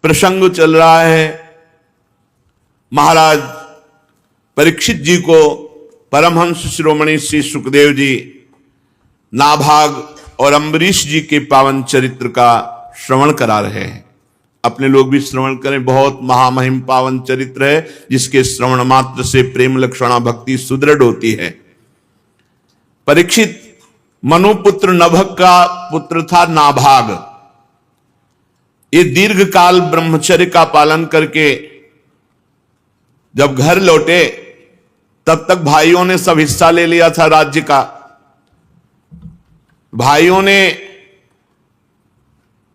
प्रसंग चल रहा है। महाराज परीक्षित जी को परमहंस शिरोमणि श्री सुखदेव जी नाभाग और अम्बरीश जी के पावन चरित्र का श्रवण करा रहे हैं। अपने लोग भी श्रवण करें। बहुत महामहिम पावन चरित्र है, जिसके श्रवण मात्र से प्रेम लक्षणा भक्ति सुदृढ़ होती है। परीक्षित मनुपुत्र नभग का पुत्र था नाभाग। ये दीर्घ काल ब्रह्मचर्य का पालन करके जब घर लौटे, तब तक भाइयों ने सब हिस्सा ले लिया था राज्य का। भाइयों ने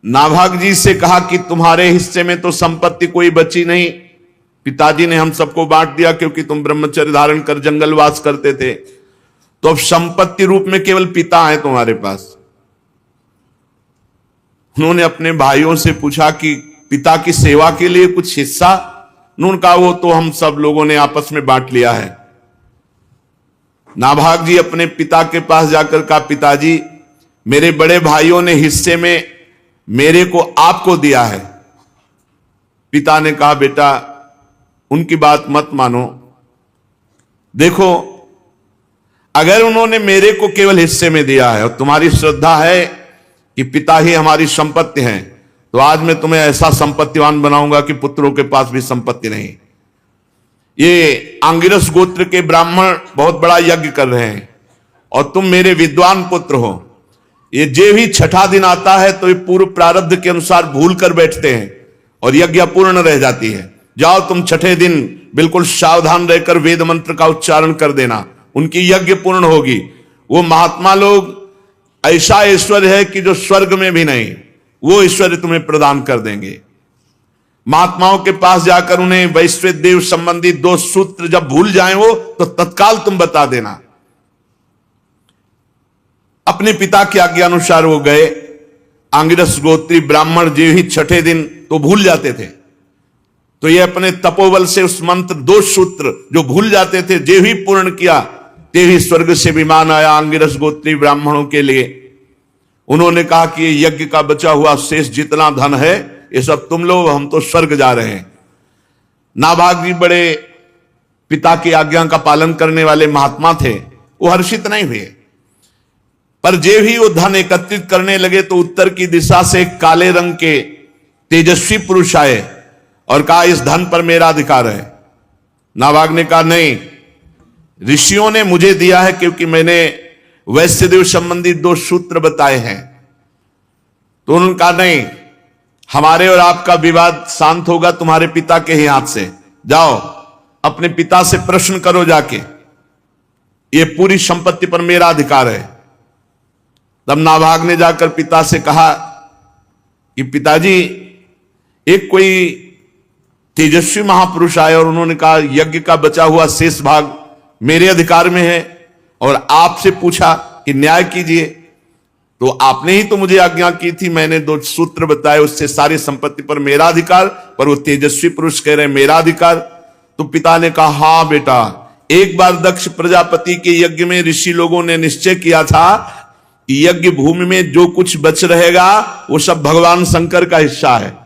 नाभाग जी से कहा कि तुम्हारे हिस्से में तो संपत्ति कोई बची नहीं, पिताजी ने हम सबको बांट दिया क्योंकि तुम ब्रह्मचर्य धारण कर जंगलवास करते थे, तो अब संपत्ति रूप में केवल पिता है तुम्हारे पास। उन्होंने अपने भाइयों से पूछा कि पिता की सेवा के लिए कुछ हिस्सा? उन्होंने कहा वो तो हम सब लोगों ने आपस में बांट लिया है। नाभाग जी अपने पिता के पास जाकर कहा, पिताजी मेरे बड़े भाइयों ने हिस्से में मेरे को आपको दिया है। पिता ने कहा, बेटा उनकी बात मत मानो। देखो, अगर उन्होंने मेरे को केवल हिस्से में दिया है और तुम्हारी श्रद्धा है कि पिता ही हमारी संपत्ति हैं, तो आज मैं तुम्हें ऐसा संपत्तिवान बनाऊंगा कि पुत्रों के पास भी संपत्ति नहीं। ये आंगिरस गोत्र के ब्राह्मण बहुत बड़ा यज्ञ कर रहे हैं और तुम मेरे विद्वान पुत्र हो। ये जे भी छठा दिन आता है तो ये पूर्व प्रारब्ध के अनुसार भूल कर बैठते हैं और यज्ञ अपूर्ण रह जाती है। जाओ तुम छठे दिन बिल्कुल सावधान रहकर वेद मंत्र का उच्चारण कर देना, उनकी यज्ञ पूर्ण होगी। वो महात्मा लोग ऐसा ऐश्वर्य है कि जो स्वर्ग में भी नहीं, वो ऐश्वर्य तुम्हें प्रदान कर देंगे। महात्माओं के पास जाकर उन्हें वैश्विक देव संबंधी 2 सूत्र जब भूल जाएं वो, तो तत्काल तुम बता देना। अपने पिता की आज्ञा अनुसार वो गए। आंगिरस गोत्री ब्राह्मण जो ही छठे दिन तो भूल जाते थे, तो ये अपने तपोबल से उस मंत्र 2 सूत्र जो भूल जाते थे, जे ही पूर्ण किया, ते ही स्वर्ग से विमान आया आंगिरस गोत्री ब्राह्मणों के लिए। उन्होंने कहा कि ये यज्ञ का बचा हुआ शेष जितना धन है ये सब तुम लो, हम तो स्वर्ग जा रहे हैं। नाभाग जी बड़े पिता की आज्ञा का पालन करने वाले महात्मा थे, वो हर्षित नहीं हुए। पर जे भी वो धन एकत्रित करने लगे तो उत्तर की दिशा से एक काले रंग के तेजस्वी पुरुष आए और कहा, इस धन पर मेरा अधिकार है। नाभाग ने कहा, नहीं, ऋषियों ने मुझे दिया है क्योंकि मैंने वैश्यदेव संबंधी 2 सूत्र बताए हैं। तो उन्होंने कहा, नहीं, हमारे और आपका विवाद शांत होगा तुम्हारे पिता के ही हाथ से। जाओ अपने पिता से प्रश्न करो जाके, ये पूरी संपत्ति पर मेरा अधिकार है। तब नाभाग ने जाकर पिता से कहा कि पिताजी, एक कोई तेजस्वी महापुरुष आए और उन्होंने कहा यज्ञ का बचा हुआ शेष भाग मेरे अधिकार में है और आपसे पूछा कि न्याय कीजिए। तो आपने ही तो मुझे आज्ञा की थी, मैंने 2 सूत्र बताए, उससे सारी संपत्ति पर मेरा अधिकार। पर वो तेजस्वी पुरुष कह रहे हैं मेरा अधिकार। तो पिता ने कहा, हां बेटा, एक बार दक्ष प्रजापति के यज्ञ में ऋषि लोगों ने निश्चय किया था कि यज्ञ भूमि में जो कुछ बच रहेगा वो सब भगवान शंकर का हिस्सा है,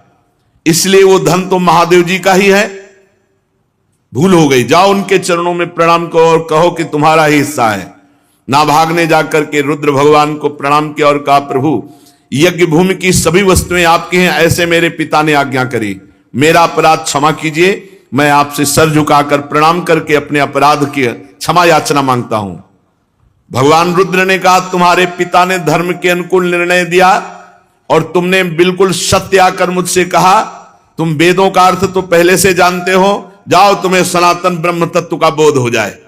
इसलिए वो धन तो महादेव जी का ही है। भूल हो गई, जाओ उनके चरणों में प्रणाम करो और कहो कि तुम्हारा ही हिस्सा है। नाभाग ने जाकर के रुद्र भगवान को प्रणाम किया और कहा, प्रभु यज्ञ भूमि की सभी वस्तुएं आपकी हैं, ऐसे मेरे पिता ने आज्ञा करी। मेरा अपराध क्षमा कीजिए। मैं आपसे सर झुकाकर प्रणाम करके अपने अपराध की क्षमा याचना मांगता हूं। भगवान रुद्र ने कहा, तुम्हारे पिता ने धर्म के अनुकूल निर्णय दिया और तुमने बिल्कुल सत्य आकर मुझसे कहा। तुम वेदों का अर्थ तो पहले से जानते हो, जाओ तुम्हें सनातन ब्रह्म तत्व का बोध हो जाए।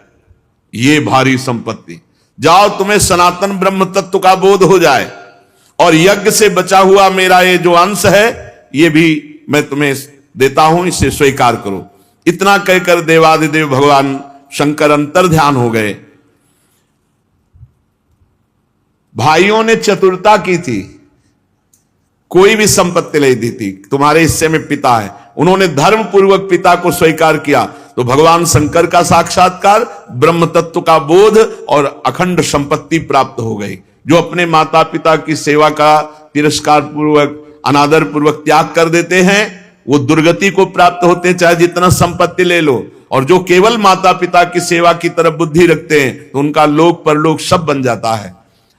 ये भारी संपत्ति, जाओ तुम्हें सनातन ब्रह्म तत्व का बोध हो जाए और यज्ञ से बचा हुआ मेरा ये जो अंश है ये भी मैं तुम्हें देता हूं, इसे स्वीकार करो। इतना कहकर देवादिदेव भगवान शंकर अंतर ध्यान हो गए। भाइयों ने चतुरता की थी, कोई भी संपत्ति नहीं दी थी। तुम्हारे हिस्से में पिता है, उन्होंने धर्म पूर्वक पिता को स्वीकार किया तो भगवान शंकर का साक्षात्कार, ब्रह्म तत्व का बोध और अखंड संपत्ति प्राप्त हो गई। जो अपने माता पिता की सेवा का तिरस्कार पूर्वक, अनादर पूर्वक त्याग कर देते हैं, वो दुर्गति को प्राप्त होते हैं, चाहे जितना संपत्ति ले लो। और जो केवल माता पिता की सेवा की तरफ बुद्धि रखते हैं तो उनका लोक परलोक सब बन जाता है।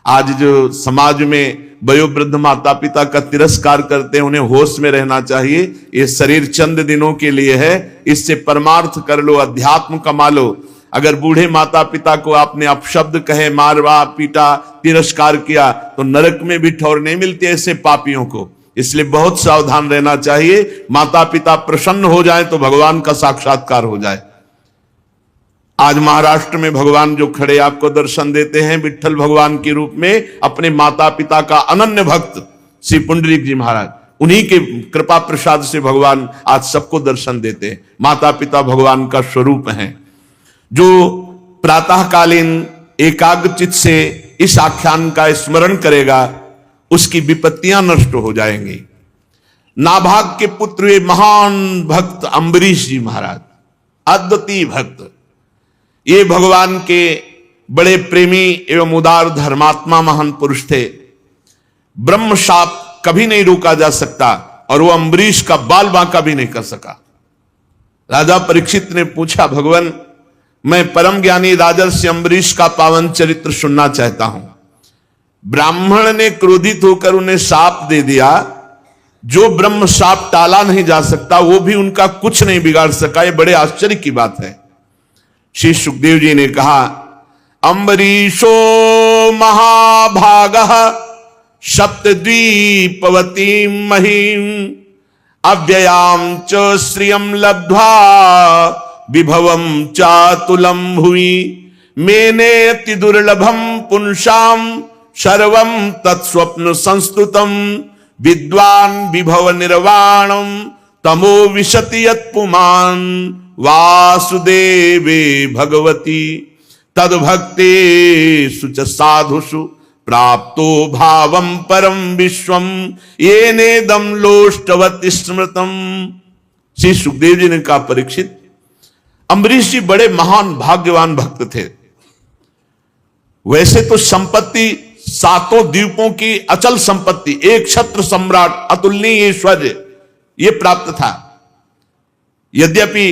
आज जो समाज में वयोवृद्ध माता पिता का तिरस्कार करते हैं, उन्हें होश में रहना चाहिए। ये शरीर चंद दिनों के लिए है, इससे परमार्थ कर लो, अध्यात्म कमा लो। अगर बूढ़े माता पिता को आपने अपशब्द कहे, मारवा पीटा, तिरस्कार किया तो नरक में भी ठौर नहीं मिलती ऐसे पापियों को। इसलिए बहुत सावधान रहना चाहिए। माता पिता प्रसन्न हो जाए तो भगवान का साक्षात्कार हो जाए। आज महाराष्ट्र में भगवान जो खड़े आपको दर्शन देते हैं विट्ठल भगवान के रूप में, अपने माता पिता का अनन्य भक्त श्री पुंडरीक जी महाराज, उन्हीं के कृपा प्रसाद से भगवान आज सबको दर्शन देते हैं। माता पिता भगवान का स्वरूप हैं। जो प्रातःकालीन एकाग्रचित से इस आख्यान का स्मरण करेगा उसकी विपत्तियां नष्ट हो जाएंगी। नाभाग के पुत्र वे महान भक्त अम्बरीश जी महाराज, अद्वितीय भक्त, ये भगवान के बड़े प्रेमी एवं उदार धर्मात्मा महान पुरुष थे। ब्रह्म शाप कभी नहीं रोका जा सकता और वो अम्बरीश का बाल बांका भी नहीं कर सका। राजा परीक्षित ने पूछा, भगवान मैं परम ज्ञानी राजर्षि अम्बरीश का पावन चरित्र सुनना चाहता हूं। ब्राह्मण ने क्रोधित होकर उन्हें शाप दे दिया। जो ब्रह्म शाप टाला नहीं जा सकता वो भी उनका कुछ नहीं बिगाड़ सका। ये बड़े आश्चर्य की बात है। श्री सुखदेव जी ने कहा, अम्बरीशो महाभागः सप्तद्वीपवती महीम अव्ययाम च श्रियम लब्ध्वा विभवम चातुलम भुवि मेनेति दुर्लभम पुंसाम सर्वम तत्स्वप्न संस्तुतम विद्वान विभव निर्वाणम तमो विशति यत्पुमान वासुदेवे भगवती तद्भक्तेषु च साधुषु प्राप्तो भावम परम विश्वम येनेदम लोष्टवत् स्मृतम। श्री सुखदेव जी ने कहा, परीक्षित, अम्बरीश जी बड़े महान भाग्यवान भक्त थे। वैसे तो संपत्ति सातों द्वीपों की अचल संपत्ति, एक छत्र सम्राट, अतुलनीय ऐश्वर्य ये प्राप्त था। यद्यपि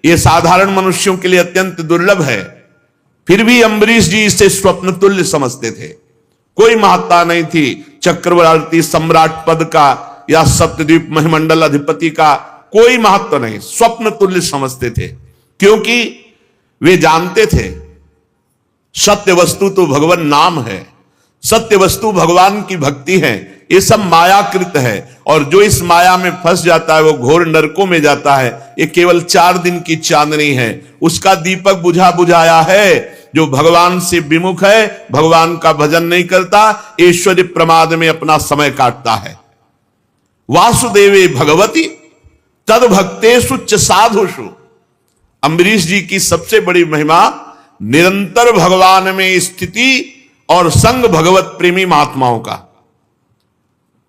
ये साधारण मनुष्यों के लिए अत्यंत दुर्लभ है, फिर भी अम्बरीश जी इसे स्वप्न तुल्य समझते थे। कोई महत्ता नहीं थी चक्रवर्ती सम्राट पद का या सप्तद्वीप महिमंडल अधिपति का, कोई महत्व नहीं, स्वप्न तुल्य समझते थे। क्योंकि वे जानते थे सत्य वस्तु तो भगवान नाम है, सत्य वस्तु भगवान की भक्ति है। ये सब मायाकृत है और जो इस माया में फंस जाता है वो घोर नरकों में जाता है। ये केवल 4 दिन की चांदनी है, उसका दीपक बुझा बुझाया है। जो भगवान से विमुख है, भगवान का भजन नहीं करता, ऐश्वर्य प्रमाद में अपना समय काटता है। वासुदेवे भगवती तद्भक्तेषु च साधुषु। अम्बरीश जी की सबसे बड़ी महिमा निरंतर भगवान में स्थिति और संग भगवत प्रेमी महात्माओं का।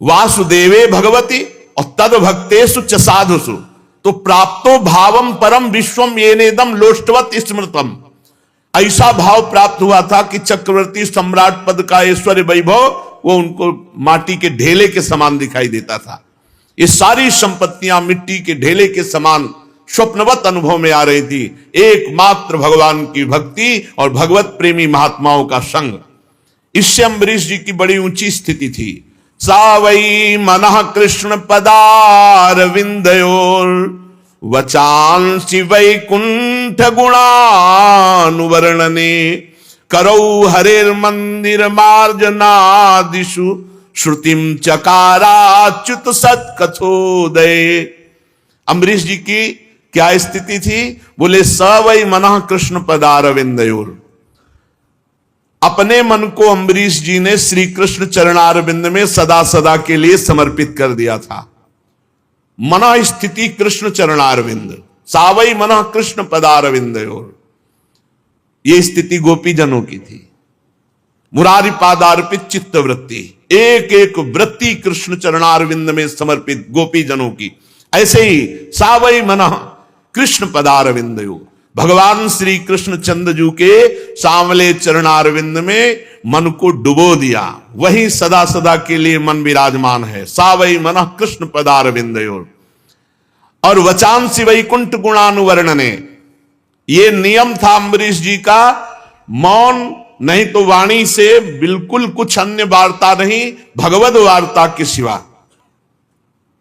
वासुदेवे भगवती और तद्भक्तेषु च साधुषु तो प्राप्तो भावम परम विश्वम येनेदम लोष्टवत् स्मृतम। ऐसा भाव प्राप्त हुआ था कि चक्रवर्ती सम्राट पद का ऐश्वर्य वैभव वो उनको माटी के ढेले के समान दिखाई देता था। ये सारी संपत्तियां मिट्टी के ढेले के समान स्वप्नवत अनुभव में आ रही थी। एकमात्र भगवान की भक्ति और भगवत प्रेमी महात्माओं का संग, इससे अम्बरीश जी की बड़ी ऊंची स्थिति थी। सा वै मनः कृष्ण पदारविंदयोर वचांसि वैकुंठ गुणानुवर्णने करौ हरेर्मंदिर मार्जनादिषु श्रुतिम चकाराच्युत सत्कथोदय। अम्बरीश जी की क्या स्थिति थी? बोले स वै मनः कृष्ण पदारविंदयोर। अपने मन को अम्बरीश जी ने श्री कृष्ण चरणारविंद में सदा सदा के लिए समर्पित कर दिया था। मन स्थिति कृष्ण चरणारविंद, सावई मन कृष्ण पदारविंदयोर। ये स्थिति गोपी जनों की थी। मुरारी पादार्पित चित्त वृत्ति, एक एक वृत्ति कृष्ण चरणारविंद में समर्पित गोपी जनों की। ऐसे ही सावई मन कृष्ण पदारविंदयोर, भगवान श्री कृष्ण चंद्रजू के सांवले चरणारविंद में मन को डुबो दिया। वही सदा सदा के लिए मन विराजमान है। सावई मन कृष्ण पदारविंदयोर। और वचांसि वैकुंठ गुणानुवर्णने, ये नियम था अम्बरीश जी का, मौन नहीं तो वाणी से बिल्कुल कुछ अन्य वार्ता नहीं भगवद वार्ता के सिवा।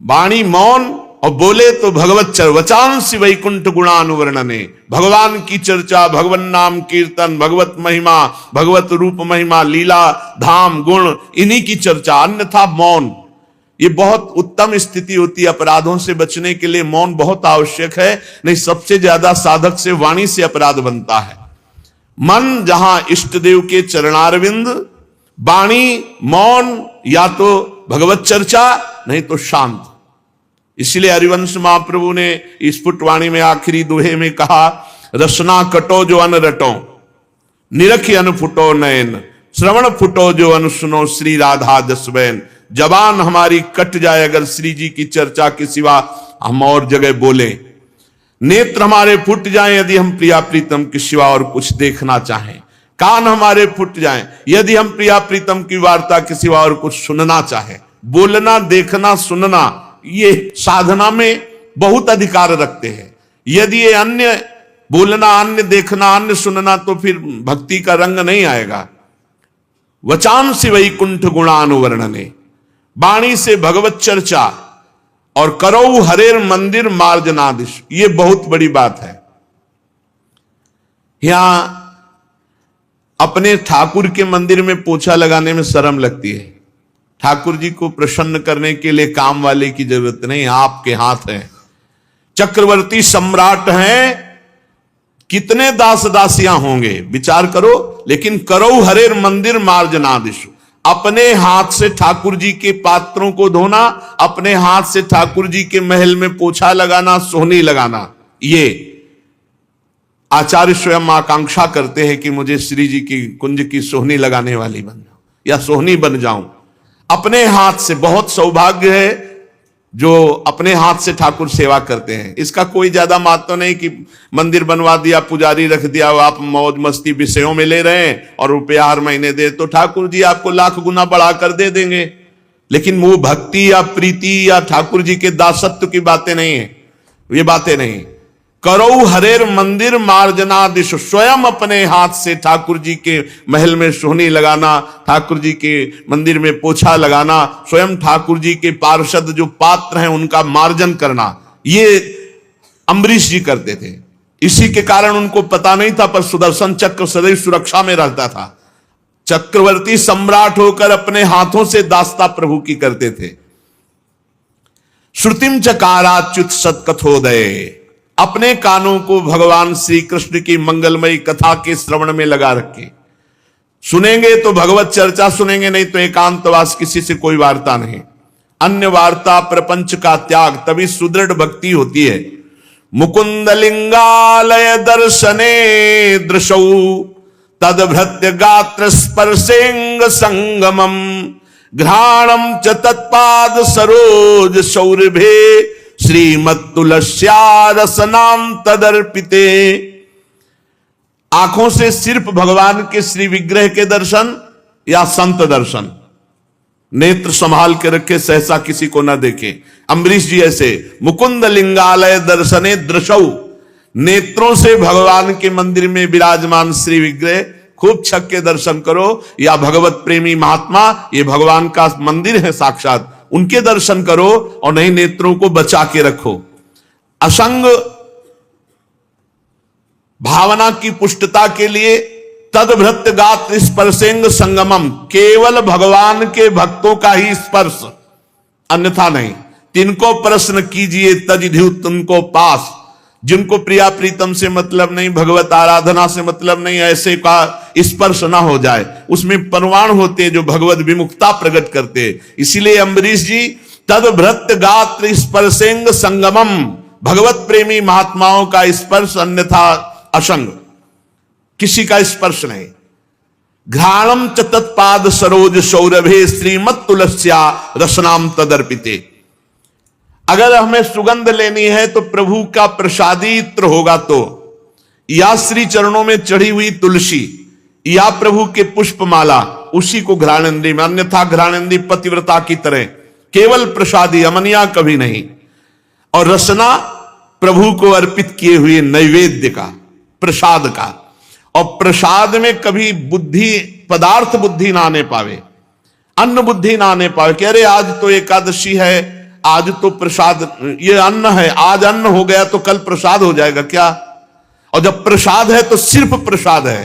वाणी मौन और बोले तो भगवत वचांसि वैकुंठ गुणानुवर्णने, भगवान की चर्चा, भगवान नाम कीर्तन, भगवत महिमा, भगवत रूप महिमा, लीला धाम गुण, इन्हीं की चर्चा, अन्यथा मौन। ये बहुत उत्तम स्थिति होती है, अपराधों से बचने के लिए मौन बहुत आवश्यक है, नहीं सबसे ज्यादा साधक से वाणी से अपराध बनता है। मन जहां इष्ट देव के चरणारविंद, वाणी मौन, या तो भगवत चर्चा नहीं तो शांत। इसलिए हरिवंश महाप्रभु ने स्फुट वाणी में आखिरी दोहे में कहा, रसना कटो जो अन रटो, निरखी अन फुटो नयन, श्रवण फुटो जो अन सुनो, श्री राधा जसवैन। जबान हमारी कट जाए अगर श्री जी की चर्चा के सिवा हम और जगह बोले, नेत्र हमारे फुट जाएं यदि हम प्रिया प्रीतम के सिवा और कुछ देखना चाहें, कान हमारे फुट जाएं यदि हम प्रिया प्रीतम की वार्ता के सिवा और कुछ सुनना चाहें। बोलना, देखना, सुनना, ये साधना में बहुत अधिकार रखते हैं। यदि ये अन्य बोलना, अन्य देखना, अन्य सुनना, तो फिर भक्ति का रंग नहीं आएगा। वचांसि वैकुंठ गुणानुवर्णने, वाणी से भगवत चर्चा, और करौ हरेर मंदिर मार्जनादिश, ये बहुत बड़ी बात है। यहां अपने ठाकुर के मंदिर में पोछा लगाने में शर्म लगती है। ठाकुर जी को प्रसन्न करने के लिए काम वाले की जरूरत नहीं, आपके हाथ है। चक्रवर्ती सम्राट हैं, कितने दास दासियां होंगे विचार करो, लेकिन करौ हरेर मंदिर मार्जनादिश, अपने हाथ से ठाकुर जी के पात्रों को धोना, अपने हाथ से ठाकुर जी के महल में पोछा लगाना, सोहनी लगाना, ये आचार्य स्वयं आकांक्षा करते हैं कि मुझे श्री जी की कुंज की सोहनी लगाने वाली बन जाऊं या सोहनी बन जाऊं। अपने हाथ से, बहुत सौभाग्य है जो अपने हाथ से ठाकुर सेवा करते हैं। इसका कोई ज्यादा महत्व नहीं कि मंदिर बनवा दिया, पुजारी रख दिया, आप मौज मस्ती विषयों में ले रहे हैं और रुपया हर महीने दे, तो ठाकुर जी आपको लाख गुना बढ़ाकर दे देंगे। लेकिन वो भक्ति या प्रीति या ठाकुर जी के दासत्व की बातें नहीं है, ये बातें नहीं। करौ हरेर मंदिर मार्जनादिश, स्वयं अपने हाथ से ठाकुर जी के महल में सोहनी लगाना, ठाकुर जी के मंदिर में पोछा लगाना, स्वयं ठाकुर जी के पार्षद जो पात्र हैं उनका मार्जन करना, ये अम्बरीश जी करते थे। इसी के कारण उनको पता नहीं था, पर सुदर्शन चक्र सदैव सुरक्षा में रहता था। चक्रवर्ती सम्राट होकर अपने हाथों से दास्ता प्रभु की करते थे। श्रुतिम चकाराच्युत सत्कथोदय, अपने कानों को भगवान श्री कृष्ण की मंगलमयी कथा के श्रवण में लगा रखे। सुनेंगे तो भगवत चर्चा सुनेंगे, नहीं तो एकांतवास, किसी से कोई वार्ता नहीं। अन्य वार्ता प्रपंच का त्याग, तभी सुदृढ़ भक्ति होती है। मुकुंद लिंगालय दर्शने दृशौ तदभृत्य गात्र स्पर्शेंग संगमम, घ्राणम च तत्पाद सरोज सौरभे, श्रीमत्तुलस्या रसनाम तदर्पिते। आंखों से सिर्फ भगवान के श्री विग्रह के दर्शन या संत दर्शन, नेत्र संभाल के रखे, सहसा किसी को न देखे। अम्बरीश जी ऐसे मुकुंद लिंगालय दर्शने दृशौ, नेत्रों से भगवान के मंदिर में विराजमान श्री विग्रह खूब छक के दर्शन करो, या भगवत प्रेमी महात्मा, ये भगवान का मंदिर है साक्षात, उनके दर्शन करो, और नहीं नेत्रों को बचा के रखो। असंग भावना की पुष्टता के लिए तदभृत्य गात्र स्पर्शेंग संगमम, केवल भगवान के भक्तों का ही स्पर्श, अन्यथा नहीं। तिनको प्रश्न कीजिए तजिधु तुमको पास, जिनको प्रिया प्रीतम से मतलब नहीं, भगवत आराधना से मतलब नहीं, ऐसे का स्पर्श ना हो जाए, उसमें परवान होते जो भगवत विमुक्ता प्रकट करते। इसीलिए अम्बरीश जी तदभृत्य गात्र स्पर्शेंग संगमम, भगवत प्रेमी महात्माओं का स्पर्श, अन्यथा असंग, किसी का स्पर्श नहीं। घ्राणम च तत्पाद सरोज सौरभे, श्रीमत्तुलस्या रसनाम तदर्पिते। अगर हमें सुगंध लेनी है तो प्रभु का प्रसादी इत्र होगा, तो या श्री चरणों में चढ़ी हुई तुलसी या प्रभु के पुष्पमाला, उसी को घ्राणेंदी में, अन्यथा घ्राणेंदी पतिव्रता की तरह केवल प्रसादी, अमनिया कभी नहीं। और रसना प्रभु को अर्पित किए हुए नैवेद्य का, प्रसाद का। और प्रसाद में कभी बुद्धि, पदार्थ बुद्धि ना आने पावे, अन्न बुद्धि ना आने पावे कि अरे आज तो एकादशी है, आज तो प्रसाद, ये अन्न है, आज अन्न हो गया तो कल प्रसाद हो जाएगा क्या? और जब प्रसाद है तो सिर्फ प्रसाद है।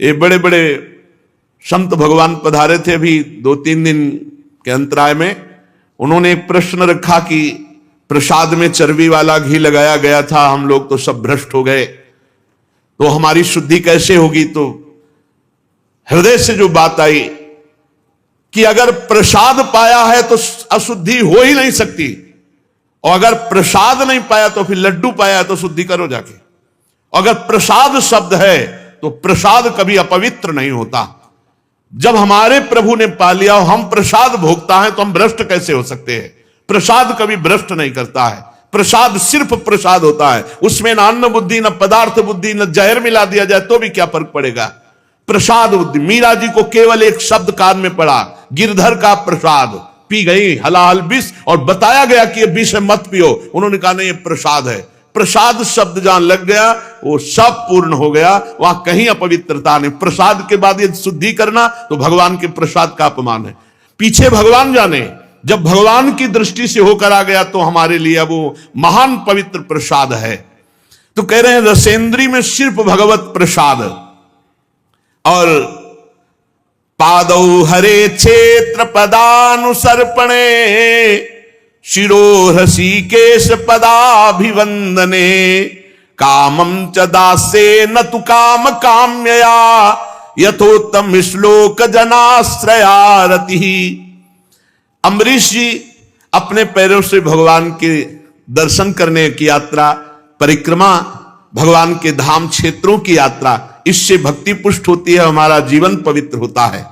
ये बड़े बड़े संत भगवान पधारे थे अभी 2-3 दिन के अंतराय में। उन्होंने एक प्रश्न रखा कि प्रसाद में चर्बी वाला घी लगाया गया था, हम लोग तो सब भ्रष्ट हो गए, तो हमारी शुद्धि कैसे होगी? तो हृदय से जो बात आई कि अगर प्रसाद पाया है तो अशुद्धि हो ही नहीं सकती, और अगर प्रसाद नहीं पाया तो फिर लड्डू पाया है तो शुद्धि करो जाके। अगर प्रसाद शब्द है तो प्रसाद कभी अपवित्र नहीं होता। जब हमारे प्रभु ने पा लिया और हम प्रसाद भोगता है तो हम भ्रष्ट कैसे हो सकते हैं? प्रसाद कभी भ्रष्ट नहीं करता है। प्रसाद सिर्फ प्रसाद होता है, उसमें ना अन्न बुद्धि, न पदार्थ बुद्धि, न जहर मिला दिया जाए तो भी क्या फर्क पड़ेगा? प्रसाद बुद्धि। मीरा जी को केवल एक शब्द कान में पड़ा, गिरधर का प्रसाद, पी गई हलाल विष, और बताया गया कि ये विष मत पियो। उन्होंने कहा नहीं, ये प्रसाद है। प्रसाद शब्द जहां लग गया वो सब पूर्ण हो गया, वहां कहीं अपवित्रता नहीं। प्रसाद के बाद ये शुद्धि करना तो भगवान के प्रसाद का अपमान है। पीछे भगवान जाने, जब भगवान की दृष्टि से होकर आ गया तो हमारे लिए अब वो महान पवित्र प्रसाद है। तो कह रहे हैं रसेंद्री में सिर्फ भगवत प्रसाद। और पादौ हरे क्षेत्र पदानुसर्पणे शिरोहसी केश पदाभिवंदने कामं च दासे न तु काम काम्यया यथोत्तम श्लोक जनाश्रयारति। अम्बरीश जी अपने पैरों से भगवान के दर्शन करने की यात्रा, परिक्रमा, भगवान के धाम क्षेत्रों की यात्रा, इससे भक्ति पुष्ट होती है, हमारा जीवन पवित्र होता है।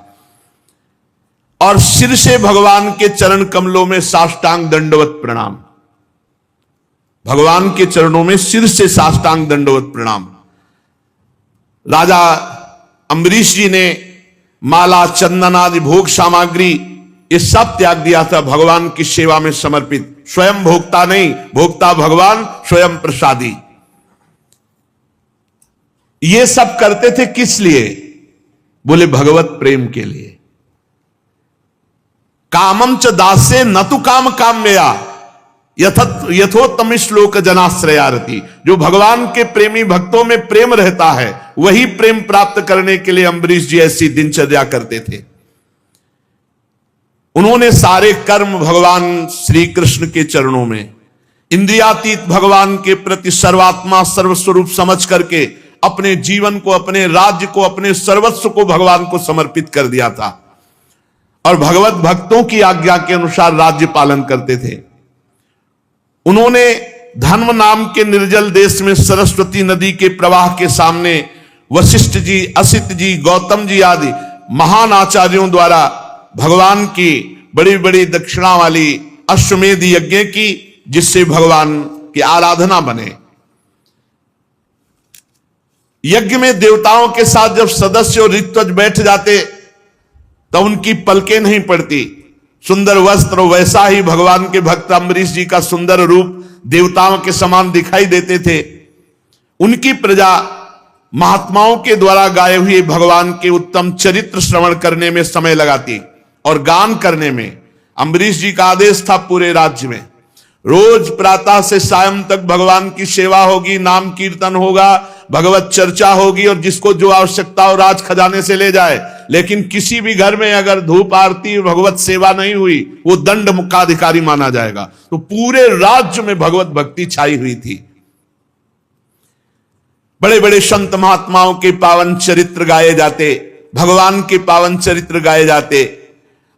और सिर से भगवान के चरण कमलों में साष्टांग दंडवत प्रणाम। भगवान के चरणों में सिर से साष्टांग दंडवत प्रणाम। राजा अम्बरीश जी ने माला, चंदन आदि भोग सामग्री ये सब त्याग दिया था भगवान की सेवा में समर्पित। स्वयं भोक्ता नहीं, भोक्ता भगवान, स्वयं प्रसादी। ये सब करते थे किस लिए? बोले भगवत प्रेम के लिए। कामम च दासे न तु काम काम्यया यथोत्तम श्लोक जनाश्रयारति। जो भगवान के प्रेमी भक्तों में प्रेम रहता है वही प्रेम प्राप्त करने के लिए अम्बरीश जी ऐसी दिनचर्या करते थे। उन्होंने सारे कर्म भगवान श्री कृष्ण के चरणों में, इंद्रियातीत भगवान के प्रति सर्वात्मा सर्वस्वरूप समझ करके अपने जीवन को, अपने राज्य को, अपने सर्वस्व को भगवान को समर्पित कर दिया था। और भगवत भक्तों की आज्ञा के अनुसार राज्य पालन करते थे। उन्होंने धर्म नाम के निर्जल देश में सरस्वती नदी के प्रवाह के सामने वशिष्ठ जी, असित जी, गौतम जी आदि महान आचार्यों द्वारा भगवान की बड़ी बड़ी दक्षिणा वाली अश्वमेध यज्ञ की, जिससे भगवान की आराधना बने। यज्ञ में देवताओं के साथ जब सदस्य और ऋत्विज बैठ जाते तो उनकी पलकें नहीं पड़ती। सुंदर वस्त्र, वैसा ही भगवान के भक्त अम्बरीश जी का सुंदर रूप देवताओं के समान दिखाई देते थे। उनकी प्रजा महात्माओं के द्वारा गाए हुए भगवान के उत्तम चरित्र श्रवण करने में समय लगाती और गान करने में। अम्बरीश जी का आदेश था पूरे राज्य में रोज प्रातः से सायं तक भगवान की सेवा होगी, नाम कीर्तन होगा, भगवत चर्चा होगी, और जिसको जो आवश्यकता हो राज खजाने से ले जाए। लेकिन किसी भी घर में अगर धूप आरती भगवत सेवा नहीं हुई वो दंड मुक्ताधिकारी माना जाएगा। तो पूरे राज्य में भगवत भक्ति छाई हुई थी। बड़े बड़े संत महात्माओं के पावन चरित्र गाए जाते, भगवान के पावन चरित्र गाए जाते।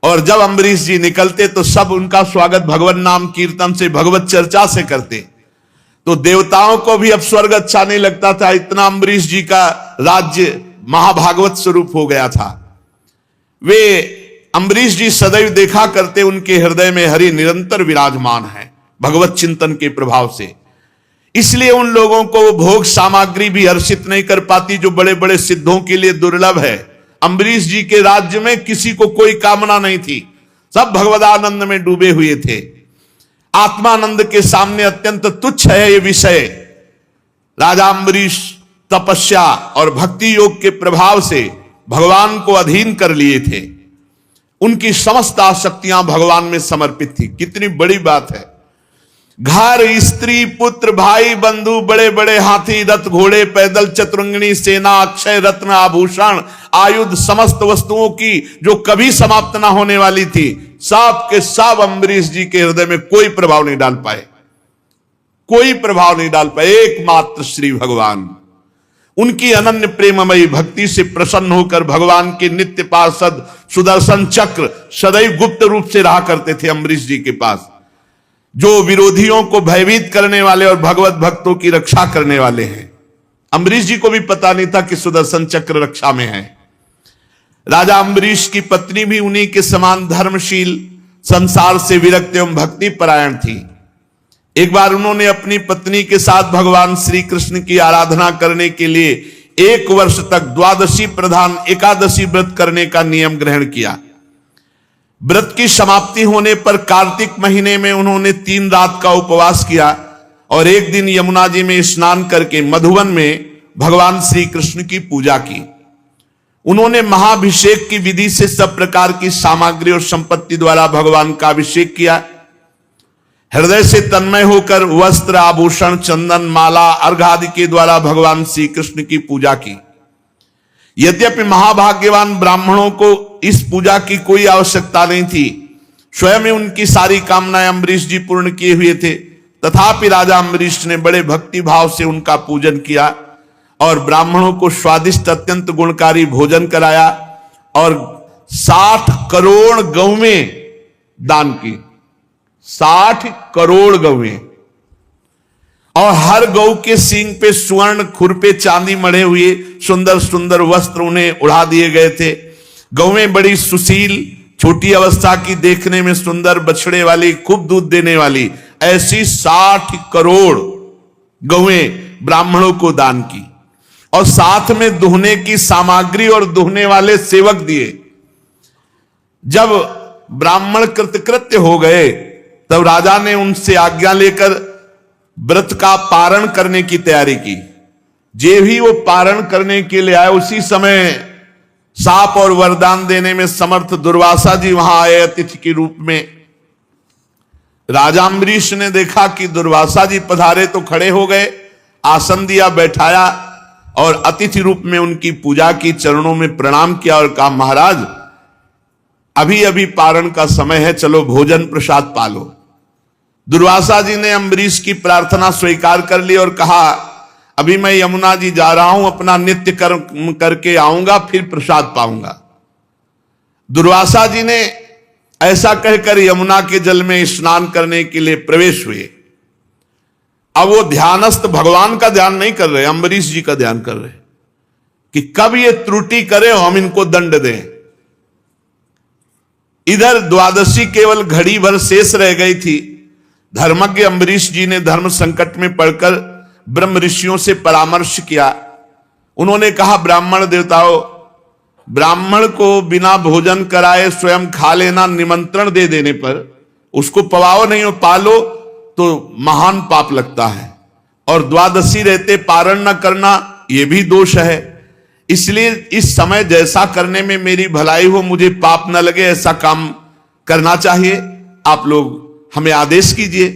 और जब अम्बरीश जी निकलते तो सब उनका स्वागत भगवत नाम कीर्तन से, भगवत चर्चा से करते। तो देवताओं को भी अब स्वर्ग अच्छा नहीं लगता था, इतना अम्बरीश जी का राज्य महाभागवत स्वरूप हो गया था। वे अम्बरीश जी सदैव देखा करते उनके हृदय में हरि निरंतर विराजमान है भगवत चिंतन के प्रभाव से। इसलिए उन लोगों को वो भोग सामग्री भी हर्षित नहीं कर पाती जो बड़े बड़े सिद्धों के लिए दुर्लभ है। अम्बरीश जी के राज्य में किसी को कोई कामना नहीं थी, सब भगवदानंद में डूबे हुए थे। आत्मानंद के सामने अत्यंत तुच्छ है ये विषय। राजा अम्बरीश तपस्या और भक्ति योग के प्रभाव से भगवान को अधीन कर लिए थे। उनकी समस्त आसक्तियां भगवान में समर्पित थी। कितनी बड़ी बात है। घर, स्त्री, पुत्र, भाई, बंधु, बड़े बड़े हाथी, रथ, घोड़े, पैदल, चतुरंगिणी सेना, अक्षय रत्न, आभूषण, आयुध, समस्त वस्तुओं की जो कभी समाप्त ना होने वाली थी, सब के सब अम्बरीश जी के हृदय में कोई प्रभाव नहीं डाल पाए, कोई प्रभाव नहीं डाल पाए। एकमात्र श्री भगवान उनकी अनन्य प्रेममयी भक्ति से प्रसन्न होकर भगवान के नित्य पार्षद सुदर्शन चक्र सदैव गुप्त रूप से रहा करते थे अम्बरीश जी के पास, जो विरोधियों को भयभीत करने वाले और भगवत भक्तों की रक्षा करने वाले हैं। अम्बरीश जी को भी पता नहीं था कि सुदर्शन चक्र रक्षा में है। राजा अम्बरीश की पत्नी भी उन्हीं के समान धर्मशील, संसार से विरक्त एवं भक्ति परायण थी। एक बार उन्होंने अपनी पत्नी के साथ भगवान श्री कृष्ण की आराधना करने के लिए 1 वर्ष तक द्वादशी प्रधान एकादशी व्रत करने का नियम ग्रहण किया। व्रत की समाप्ति होने पर कार्तिक महीने में उन्होंने 3 रात का उपवास किया और एक दिन यमुना जी में स्नान करके मधुवन में भगवान श्री कृष्ण की पूजा की। उन्होंने महाभिषेक की विधि से सब प्रकार की सामग्री और संपत्ति द्वारा भगवान का अभिषेक किया। हृदय से तन्मय होकर वस्त्र, आभूषण, चंदन, माला, अर्घ आदि के द्वारा भगवान श्री कृष्ण की पूजा की। यद्यपि महाभाग्यवान ब्राह्मणों को इस पूजा की कोई आवश्यकता नहीं थी, स्वयं ही उनकी सारी कामनाएं अम्बरीश जी पूर्ण किए हुए थे, तथापि राजा अम्बरीश ने बड़े भक्ति भाव से उनका पूजन किया और ब्राह्मणों को स्वादिष्ट अत्यंत गुणकारी भोजन कराया और 60 करोड़ गौवें दान की। 60 करोड़ गौवें, और हर गौ के सींग पे स्वर्ण, खुर पे चांदी मढ़े हुए सुंदर सुंदर वस्त्र उन्हें उड़ा दिए गए थे। गौवें बड़ी सुशील, छोटी अवस्था की, देखने में सुंदर, बछड़े वाली, खूब दूध देने वाली, ऐसी 60 करोड़ गौवें ब्राह्मणों को दान की और साथ में दुहने की सामग्री और दुहने वाले सेवक दिए। जब ब्राह्मण कृतकृत्य हो गए तब राजा ने उनसे आज्ञा लेकर व्रत का पारण करने की तैयारी की। जे भी वो पारण करने के लिए आए, उसी समय शाप और वरदान देने में समर्थ दुर्वासा जी वहां आए अतिथि के रूप में। राजा अम्बरीश ने देखा कि दुर्वासा जी पधारे तो खड़े हो गए, आसन दिया, बैठाया और अतिथि रूप में उनकी पूजा की, चरणों में प्रणाम किया और कहा, महाराज अभी अभी पारण का समय है, चलो भोजन प्रसाद पालो। दुर्वासा जी ने अम्बरीश की प्रार्थना स्वीकार कर ली और कहा, अभी मैं यमुना जी जा रहा हूं, अपना नित्य कर्म करके आऊंगा, फिर प्रसाद पाऊंगा। दुर्वासा जी ने ऐसा कहकर यमुना के जल में स्नान करने के लिए प्रवेश हुए। अब वो ध्यानस्थ भगवान का ध्यान नहीं कर रहे, अम्बरीश जी का ध्यान कर रहे कि कब ये त्रुटि करे हम इनको दंड दें। इधर द्वादशी केवल घड़ी भर शेष रह गई थी। धर्मज्ञ अम्बरीश जी ने धर्म संकट में पड़कर ब्रह्म ऋषियों से परामर्श किया। उन्होंने कहा, ब्राह्मण देवताओं, ब्राह्मण को बिना भोजन कराए स्वयं खा लेना, निमंत्रण दे देने पर उसको पवाओ नहीं हो, पालो तो महान पाप लगता है, और द्वादशी रहते पारण न करना यह भी दोष है। इसलिए इस समय जैसा करने में मेरी भलाई हो, मुझे पाप न लगे, ऐसा काम करना चाहिए। आप लोग हमें आदेश कीजिए।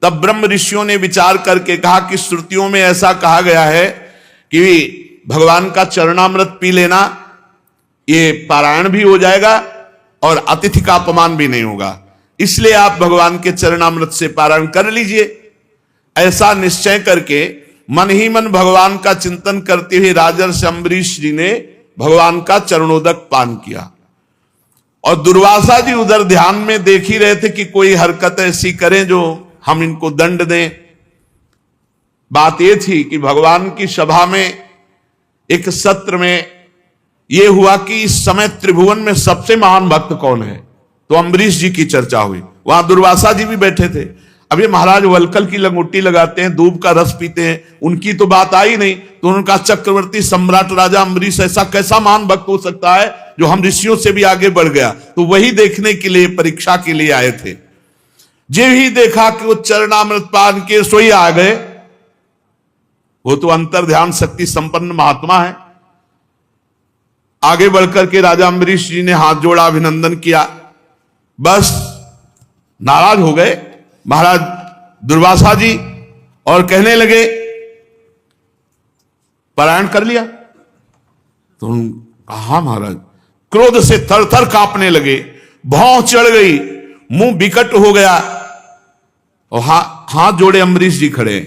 तब ब्रह्म ऋषियों ने विचार करके कहा कि श्रुतियों में ऐसा कहा गया है कि भगवान का चरणामृत पी लेना, ये पारायण भी हो जाएगा और अतिथि का अपमान भी नहीं होगा, इसलिए आप भगवान के चरणामृत से पारायण कर लीजिए। ऐसा निश्चय करके मन ही मन भगवान का चिंतन करते हुए राजर्षि अम्बरीश जी ने भगवान का चरणोदक पान किया। और दुर्वासा जी उधर ध्यान में देख ही रहे थे कि कोई हरकत ऐसी करें जो हम इनको दंड दें। बात यह थी कि भगवान की सभा में एक सत्र में यह हुआ कि इस समय त्रिभुवन में सबसे महान भक्त कौन है, तो अम्बरीश जी की चर्चा हुई। वहां दुर्वासा जी भी बैठे थे। अब ये महाराज वलकल की लंगोटी लगाते हैं, दूब का रस पीते हैं, उनकी तो बात आई नहीं। तो उनका चक्रवर्ती सम्राट राजा अम्बरीश ऐसा कैसा महान भक्त हो सकता है जो हम ऋषियों से भी आगे बढ़ गया। तो वही देखने के लिए, परीक्षा के लिए आए थे। जे ही देखा कि वो चरणामृत पान के सोई आ गए। वो तो अंतर ध्यान शक्ति संपन्न महात्मा है। आगे बढ़कर के राजा अम्बरीश जी ने हाथ जोड़ा, अभिनंदन किया। बस नाराज हो गए महाराज दुर्वासा जी और कहने लगे पलायन कर लिया। तो कहा महाराज, क्रोध से थर थर कांपने लगे, भौं चढ़ गई, मुंह विकट हो गया और हाथ जोड़े अम्बरीश जी खड़े।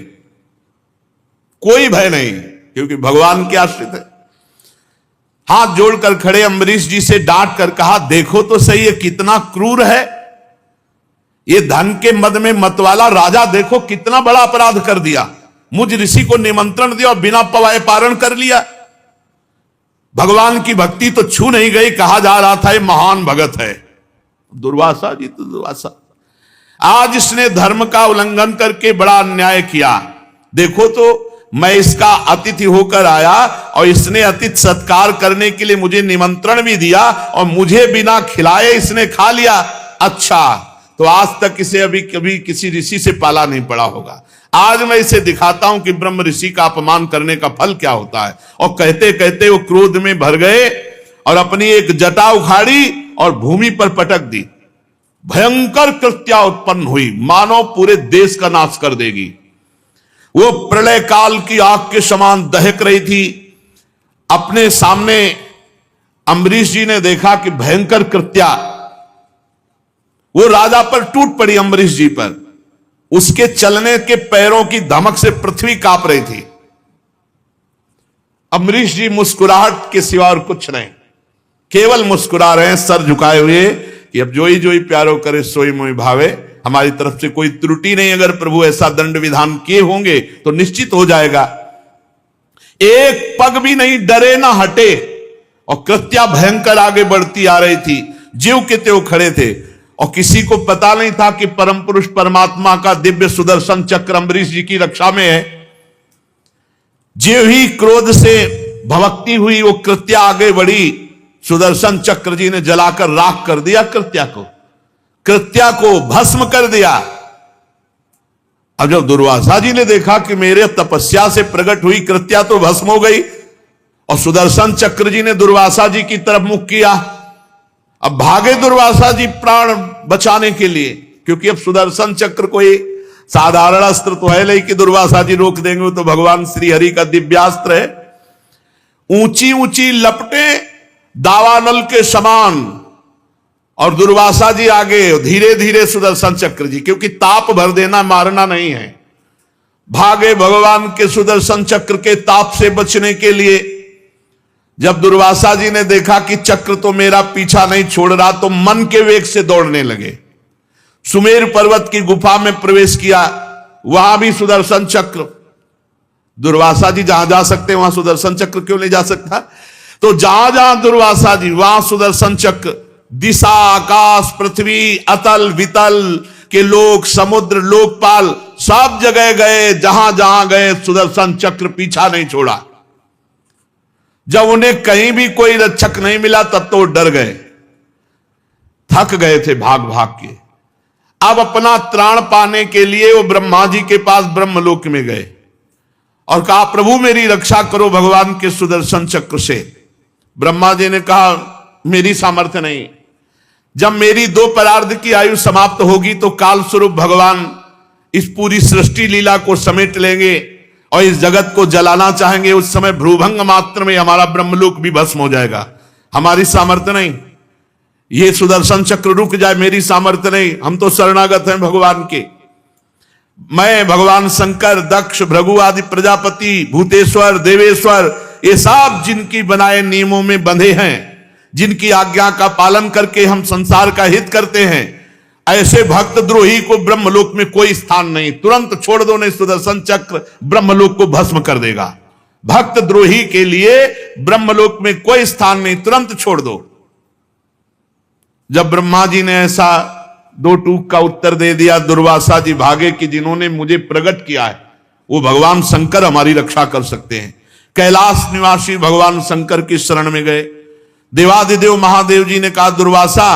कोई भय नहीं, क्योंकि भगवान के आश्रित है। हाथ जोड़कर खड़े अम्बरीश जी से डांट कर कहा, देखो तो सही ये कितना क्रूर है। ये धन के मद में मतवाला राजा देखो कितना बड़ा अपराध कर दिया। मुझ ऋषि को निमंत्रण दिया और बिना पवाए पारण कर लिया। भगवान की भक्ति तो छू नहीं गई, कहा जा रहा था ये महान भगत है। दुर्वासा जी तो दुर्वासा, आज इसने धर्म का उल्लंघन करके बड़ा अन्याय किया। देखो तो मैं इसका अतिथि होकर आया और इसने अतिथि सत्कार करने के लिए मुझे निमंत्रण भी दिया और मुझे बिना खिलाए इसने खा लिया। अच्छा, तो आज तक इसे अभी कभी किसी ऋषि से पाला नहीं पड़ा होगा। आज मैं इसे दिखाता हूं कि ब्रह्म ऋषि का अपमान करने का फल क्या होता है। और कहते कहते वो क्रोध में भर गए और अपनी एक जटा उखाड़ी और भूमि पर पटक दी। भयंकर कृत्या उत्पन्न हुई, मानो पूरे देश का नाश कर देगी। वो प्रलय काल की आग के समान दहक रही थी। अपने सामने अम्बरीश जी ने देखा कि भयंकर कृत्या वो राजा पर टूट पड़ी, अम्बरीश जी पर। उसके चलने के पैरों की धमक से पृथ्वी कांप रही थी। अम्बरीश जी मुस्कुराहट के सिवा और कुछ नहीं, केवल मुस्कुरा रहे हैं सर झुकाए हुए कि अब जोई जोई प्यारो करे सोई मोई भावे। हमारी तरफ से कोई त्रुटि नहीं, अगर प्रभु ऐसा दंड विधान किए होंगे तो निश्चित हो जाएगा। एक पग भी नहीं डरे ना हटे और कृत्या भयंकर आगे बढ़ती आ रही थी। जीव के त्यों खड़े थे और किसी को पता नहीं था कि परम पुरुष परमात्मा का दिव्य सुदर्शन चक्र अम्बरीश जी की रक्षा में है। जीव ही क्रोध से भवक्ति हुई, वो कृत्या आगे बढ़ी। सुदर्शन चक्र जी ने जलाकर राख कर दिया कृत्या को भस्म कर दिया। अब जब दुर्वासा जी ने देखा कि मेरे तपस्या से प्रकट हुई कृत्या तो भस्म हो गई और सुदर्शन चक्र जी ने दुर्वासा जी की तरफ मुख किया। अब भागे दुर्वासा जी प्राण बचाने के लिए, क्योंकि अब सुदर्शन चक्र कोई साधारण अस्त्र तो है नहीं कि दुर्वासा जी रोक देंगे, तो भगवान श्री हरि का दिव्यास्त्र है। ऊंची ऊंची लपटे दावानल के समान और दुर्वासा जी आगे धीरे धीरे सुदर्शन चक्र जी, क्योंकि ताप भर देना मारना नहीं है। भागे भगवान के सुदर्शन चक्र के ताप से बचने के लिए। जब दुर्वासा जी ने देखा कि चक्र तो मेरा पीछा नहीं छोड़ रहा, तो मन के वेग से दौड़ने लगे। सुमेर पर्वत की गुफा में प्रवेश किया, वहां भी सुदर्शन चक्र। दुर्वासा जी जहां जा सकते वहां सुदर्शन चक्र क्यों नहीं जा सकता? तो जहां जहां दुर्वासा जी वहां सुदर्शन चक्र। दिशा आकाश पृथ्वी अतल वितल के लोक समुद्र लोकपाल सब जगह गए, जहां जहां गए सुदर्शन चक्र पीछा नहीं छोड़ा। जब उन्हें कहीं भी कोई रक्षक नहीं मिला तब तो डर गए, थक गए थे भाग भाग के। अब अपना त्राण पाने के लिए वो ब्रह्मा जी के पास ब्रह्मलोक में गए और कहा प्रभु मेरी रक्षा करो भगवान के सुदर्शन चक्र से। ब्रह्मा जी ने कहा मेरी सामर्थ्य नहीं। जब मेरी 2 परार्ध की आयु समाप्त होगी तो काल स्वरूप भगवान इस पूरी सृष्टि लीला को समेट लेंगे और इस जगत को जलाना चाहेंगे। उस समय भ्रूभंग मात्र में हमारा ब्रह्मलोक भी भस्म हो जाएगा। हमारी सामर्थ्य नहीं, ये सुदर्शन चक्र रुक जाए, मेरी सामर्थ्य नहीं। हम तो शरणागत हैं भगवान के। मैं भगवान शंकर दक्ष भृगु आदि प्रजापति भूतेश्वर देवेश्वर ये सब जिनकी बनाए नियमों में बंधे हैं, जिनकी आज्ञा का पालन करके हम संसार का हित करते हैं, ऐसे भक्त द्रोही को ब्रह्मलोक में कोई स्थान नहीं। तुरंत छोड़ दो, नहीं सुदर्शन चक्र ब्रह्मलोक को भस्म कर देगा। भक्त द्रोही के लिए ब्रह्मलोक में कोई स्थान नहीं, तुरंत छोड़ दो। जब ब्रह्मा जी ने ऐसा 2 टूक का उत्तर दे दिया, दुर्वासा जी भागे कि जिन्होंने मुझे प्रकट किया है वो भगवान शंकर हमारी रक्षा कर सकते हैं। कैलाश निवासी भगवान शंकर की शरण में गए। देवादिदेव महादेव जी ने कहा दुर्वासा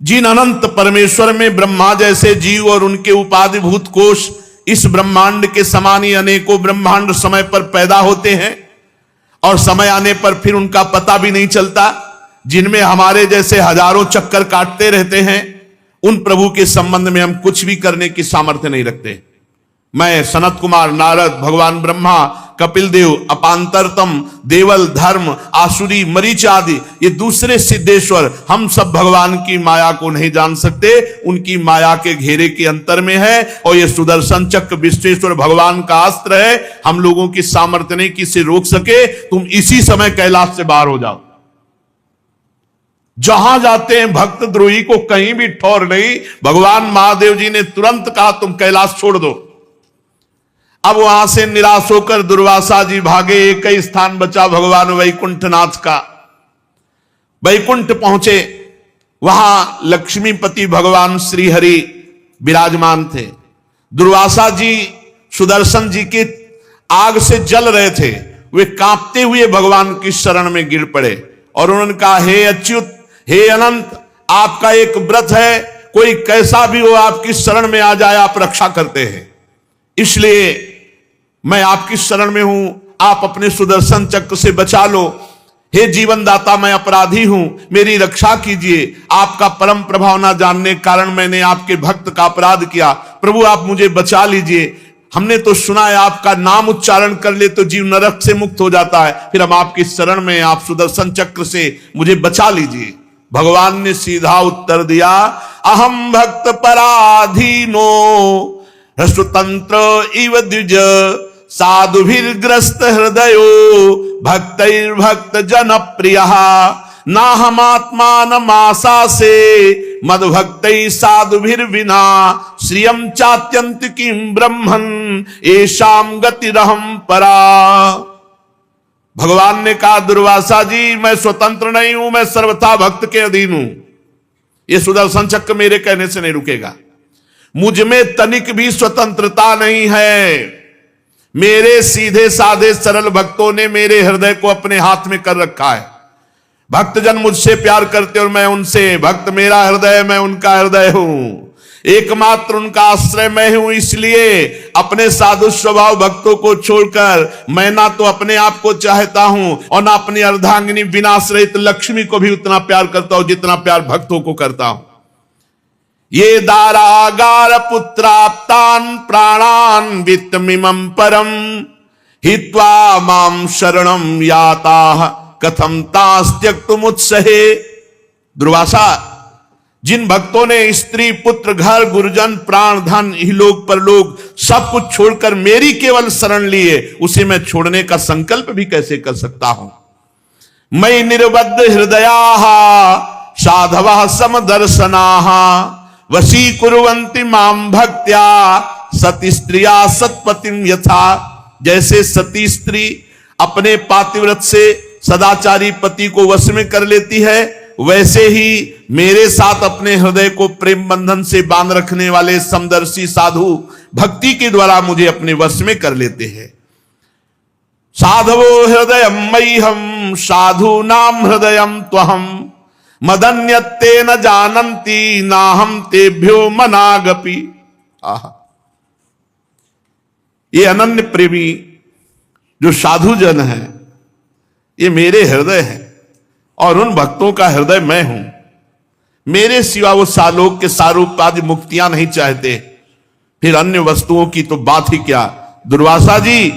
जिन अनंत परमेश्वर में ब्रह्मा जैसे जीव और उनके उपाधिभूत कोश इस ब्रह्मांड के समान ही अनेकों ब्रह्मांड समय पर पैदा होते हैं और समय आने पर फिर उनका पता भी नहीं चलता, जिनमें हमारे जैसे हजारों चक्कर काटते रहते हैं, उन प्रभु के संबंध में हम कुछ भी करने की सामर्थ्य नहीं रखते। मैं, सनत कुमार, नारद, भगवान ब्रह्मा, कपिल देव, अपांतरतम, देवल, धर्म, आसुरी, मरीच आदि ये दूसरे सिद्धेश्वर, हम सब भगवान की माया को नहीं जान सकते, उनकी माया के घेरे के अंतर में है। और ये सुदर्शन चक्र विश्वेश्वर भगवान का अस्त्र है, हम लोगों की सामर्थ्य नहीं कि इसे रोक सके। तुम इसी समय कैलाश से बाहर हो जाओ। जहां जाते हैं भक्त द्रोही को कहीं भी ठौर नहीं। भगवान महादेव जी ने तुरंत कहा तुम कैलाश छोड़ दो। अब वहां से निराश होकर दुर्वासा जी भागे, एक ही स्थान बचा भगवान वैकुंठनाथ का। वैकुंठ पहुंचे, वहां लक्ष्मीपति भगवान श्रीहरि विराजमान थे। दुर्वासा जी सुदर्शन जी के आग से जल रहे थे, वे कांपते हुए भगवान की शरण में गिर पड़े और उन्होंने कहा, हे अच्युत, हे अनंत, आपका एक व्रत है, कोई कैसा भी हो आपकी शरण में आ जाए आप रक्षा करते हैं, इसलिए मैं आपकी शरण में हूं, आप अपने सुदर्शन चक्र से बचा लो। हे जीवन दाता, मैं अपराधी हूं, मेरी रक्षा कीजिए। आपका परम प्रभाव ना जानने के कारण मैंने आपके भक्त का अपराध किया, प्रभु आप मुझे बचा लीजिए। हमने तो सुना है आपका नाम उच्चारण कर ले तो जीव नरक से मुक्त हो जाता है, फिर हम आपकी शरण में, आप सुदर्शन चक्र से मुझे बचा लीजिए। भगवान ने सीधा उत्तर दिया, अहम भक्त पराधीनो स्वतंत्र इव द्विज साधुभिर्ग्रस्त हृदयो भक्तैर्भक्त जन प्रिय ना हम आत्मानमासा से मद्भक्तै साधुभिर्विना श्रियं चात्यंत किं ब्रह्मन् एषां गतिरहं परा। भगवान ने कहा, दुर्वासा जी मैं स्वतंत्र नहीं हूं, मैं सर्वथा भक्त के अधीन हूं। यह सुदर्शन चक्र मेरे कहने से नहीं रुकेगा। मुझ में तनिक भी स्वतंत्रता नहीं है। मेरे सीधे साधे सरल भक्तों ने मेरे हृदय को अपने हाथ में कर रखा है। भक्तजन मुझसे प्यार करते और मैं उनसे, भक्त मेरा हृदय, मैं उनका हृदय हूं, एकमात्र उनका आश्रय मैं हूं। इसलिए अपने साधु स्वभाव भक्तों को छोड़कर मैं ना तो अपने आप को चाहता हूं और ना अपनी अर्धांगिनी विनाश रहित लक्ष्मी को भी उतना प्यार करता हूं जितना प्यार भक्तों को करता हूं। ये दारागार पुत्राप्तान प्राणान वित्तमिमं परम हित्वा माम शरणम याता कथम तास्त्यक्तुमुत्सहे। दुर्वासा, जिन भक्तों ने स्त्री पुत्र घर गुरुजन प्राण धन इहलोक परलोक सब कुछ छोड़कर मेरी केवल शरण लिए, उसे मैं छोड़ने का संकल्प भी कैसे कर सकता हूं। मैं निर्बद्ध हृदयाः साधवः समदर्शनाः वशी कुर्वन्ति मां भक्त्या सती स्त्रिया सतपतिम यथा। जैसे सती स्त्री अपने पातिव्रत से सदाचारी पति को वश में कर लेती है, वैसे ही मेरे साथ अपने हृदय को प्रेम बंधन से बांध रखने वाले समदर्शी साधु भक्ति के द्वारा मुझे अपने वश में कर लेते हैं। साधवो हृदय मह्यम साधु नाम हृदय त्वहम मदन्यते न जानन्ति नाहम तेभ्यो मनागपि। ये अनन्य प्रेमी जो साधु जन है, ये मेरे हृदय है और उन भक्तों का हृदय मैं हूं। मेरे सिवा वो सालोक के सारूप आदि मुक्तियां नहीं चाहते, फिर अन्य वस्तुओं की तो बात ही क्या। दुर्वासा जी,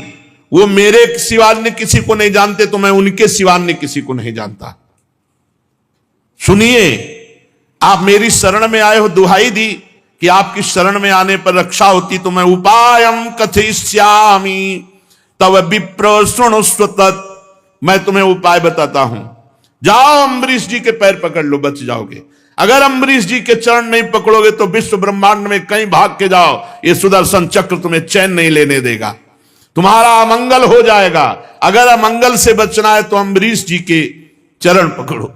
वो मेरे सिवा अन्य किसी को नहीं जानते तो मैं उनके सिवा अन्य किसी को नहीं जानता। सुनिए, आप मेरी शरण में आए हो, दुहाई दी कि आपकी शरण में आने पर रक्षा होती तो मैं उपायं कथयिष्यामि तव विप्र शृणुष्व तत्। मैं तुम्हें उपाय बताता हूं, जाओ अम्बरीश जी के पैर पकड़ लो, बच जाओगे। अगर अम्बरीश जी के चरण नहीं पकड़ोगे तो विश्व ब्रह्मांड में कहीं भाग के जाओ, ये सुदर्शन चक्र तुम्हें चैन नहीं लेने देगा, तुम्हारा अमंगल हो जाएगा। अगर अमंगल से बचना है तो अम्बरीश जी के चरण पकड़ो।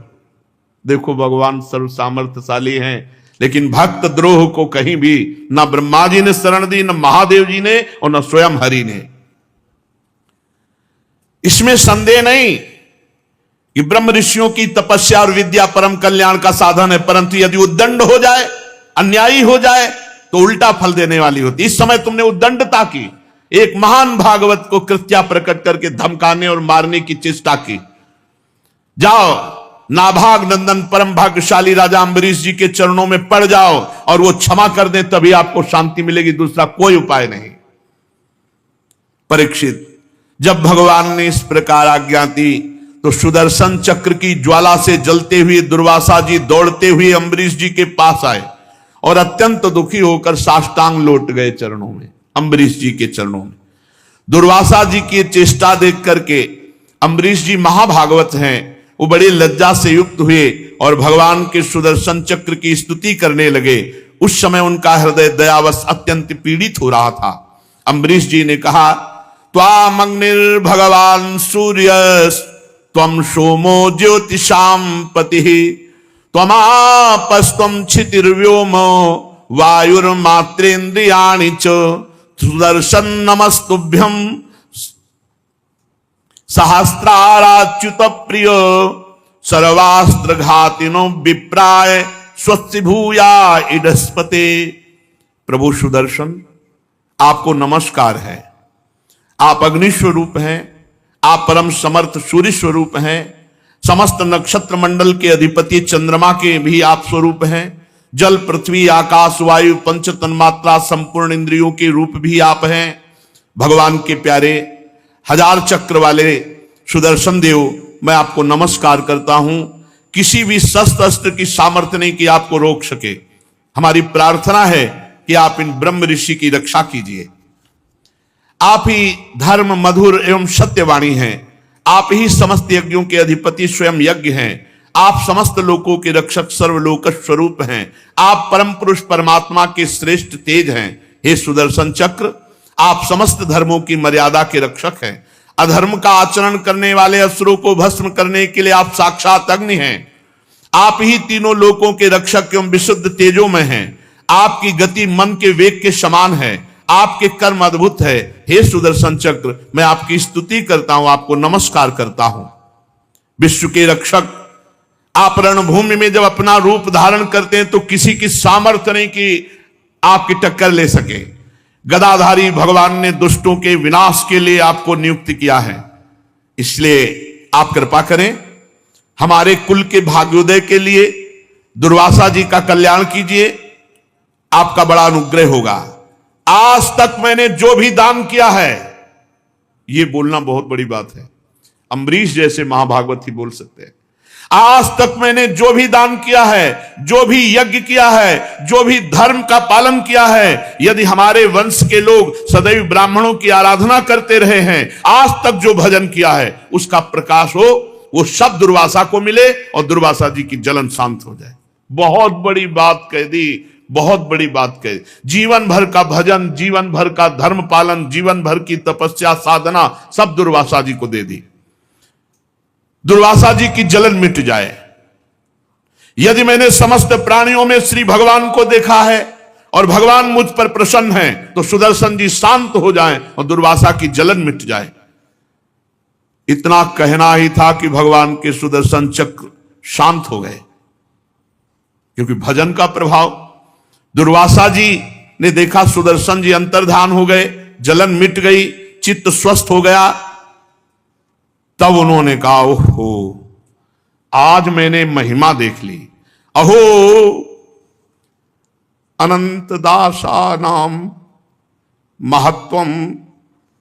देखो, भगवान सर्व सामर्थ्यशाली हैं, लेकिन भक्त द्रोह को कहीं भी ना ब्रह्मा जी ने शरण दी, न महादेव जी ने और न स्वयं हरि ने। इसमें संदेह नहीं कि ब्रह्म ऋषियों की तपस्या और विद्या परम कल्याण का साधन है, परंतु यदि उद्दंड हो जाए, अन्यायी हो जाए, तो उल्टा फल देने वाली होती। इस समय तुमने उद्दंडता की, एक महान भागवत को कृत्या प्रकट करके धमकाने और मारने की चेष्टा की। जाओ, नाभाग नंदन परम भाग्यशाली राजा अम्बरीश जी के चरणों में पड़ जाओ और वो क्षमा कर दें, तभी आपको शांति मिलेगी, दूसरा कोई उपाय नहीं। परीक्षित, जब भगवान ने इस प्रकार आज्ञा दी तो सुदर्शन चक्र की ज्वाला से जलते हुए दुर्वासा जी दौड़ते हुए अम्बरीश जी के पास आए और अत्यंत दुखी होकर साष्टांग लौट गए चरणों में, अम्बरीश जी के चरणों में। दुर्वासा जी की चेष्टा देख करके अम्बरीश जी महाभागवत हैं, वो बड़े लज्जा से युक्त हुए और भगवान के सुदर्शन चक्र की स्तुति करने लगे। उस समय उनका हृदय दयावश अत्यंत पीड़ित हो रहा था। अम्बरीश जी ने कहा, त्वाम अग्निर्भगवान सूर्य त्वम सोमो ज्योतिषाम पति त्वमापस्त्वम क्षितिर्व्योमो वायुर्मात्रेन्द्रियाणि च सुदर्शन नमस्तुभ्यं सहस्राराच्युत प्रिय सर्वास्त्र घातिनो विप्राय स्वस्ति भूया इडस्पते। प्रभु सुदर्शन, आपको नमस्कार है। आप अग्नि स्वरूप हैं, आप परम समर्थ सूर्य स्वरूप हैं, समस्त नक्षत्र मंडल के अधिपति चंद्रमा के भी आप स्वरूप हैं, जल पृथ्वी आकाश वायु पंच तन्मात्रा संपूर्ण इंद्रियों के रूप भी आप हैं। भगवान के प्यारे हजार चक्र वाले सुदर्शन देव, मैं आपको नमस्कार करता हूं। किसी भी शस्त्र अस्त्र की सामर्थ्य नहीं कि आपको रोक सके। हमारी प्रार्थना है कि आप इन ब्रह्म ऋषि की रक्षा कीजिए। आप ही धर्म मधुर एवं सत्यवाणी हैं, आप ही समस्त यज्ञों के अधिपति स्वयं यज्ञ हैं, आप समस्त लोकों के रक्षक सर्वलोक स्वरूप हैं, आप परम पुरुष परमात्मा के श्रेष्ठ तेज हैं। हे सुदर्शन चक्र, आप समस्त धर्मों की मर्यादा के रक्षक हैं। अधर्म का आचरण करने वाले असुरों को भस्म करने के लिए आप साक्षात अग्नि हैं। आप ही तीनों लोकों के रक्षक एवं विशुद्ध तेजों में हैं। आपकी गति मन के वेग के समान है, आपके कर्म अद्भुत है। हे सुदर्शन चक्र, मैं आपकी स्तुति करता हूं, आपको नमस्कार करता हूं। विश्व के रक्षक, आप रणभूमि में जब अपना रूप धारण करते हैं तो किसी की सामर्थ्य नहीं कि आपकी टक्कर ले सके। गदाधारी भगवान ने दुष्टों के विनाश के लिए आपको नियुक्त किया है, इसलिए आप कृपा करें, हमारे कुल के भाग्योदय के लिए दुर्वासा जी का कल्याण कीजिए। आपका बड़ा अनुग्रह होगा। आज तक मैंने जो भी दान किया है, यह बोलना बहुत बड़ी बात है, अम्बरीश जैसे महाभागवत ही बोल सकते हैं। आज तक मैंने जो भी दान किया है, जो भी यज्ञ किया है, जो भी धर्म का पालन किया है, यदि हमारे वंश के लोग सदैव ब्राह्मणों की आराधना करते रहे हैं, आज तक जो भजन किया है, उसका प्रकाश हो, वो सब दुर्वासा को मिले और दुर्वासा जी की जलन शांत हो जाए। बहुत बड़ी बात कह दी, बहुत बड़ी बात कह दी। जीवन भर का भजन, जीवन भर का धर्म पालन, जीवन भर की तपस्या साधना सब दुर्वासा जी को दे दी। दुर्वासा जी की जलन मिट जाए। यदि मैंने समस्त प्राणियों में श्री भगवान को देखा है और भगवान मुझ पर प्रसन्न है, तो सुदर्शन जी शांत हो जाएं और दुर्वासा की जलन मिट जाए। इतना कहना ही था कि भगवान के सुदर्शन चक्र शांत हो गए, क्योंकि भजन का प्रभाव। दुर्वासा जी ने देखा सुदर्शन जी अंतर्धान हो गए, जलन मिट गई, चित्त स्वस्थ हो गया। तब उन्होंने कहा, ओहो, आज मैंने महिमा देख ली। अहो अनंत दासा नाम महत्वम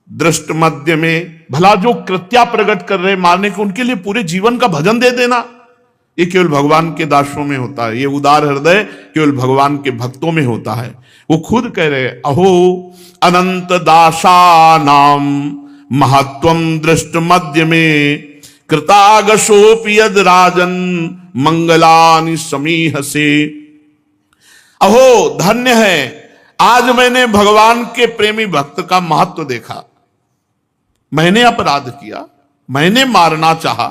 दृष्ट मध्य में। भला जो कृत्या प्रकट कर रहे मारने को, उनके लिए पूरे जीवन का भजन दे देना, ये केवल भगवान के दासों में होता है। ये उदार हृदय केवल भगवान के भक्तों में होता है। वो खुद कह रहे, अहो अनंत दासा नाम महत्वम दृष्ट मध्य में कृतागशोपि यद राजन मंगलानि समीह से। अहो धन्य है, आज मैंने भगवान के प्रेमी भक्त का महत्व देखा। मैंने अपराध किया, मैंने मारना चाहा,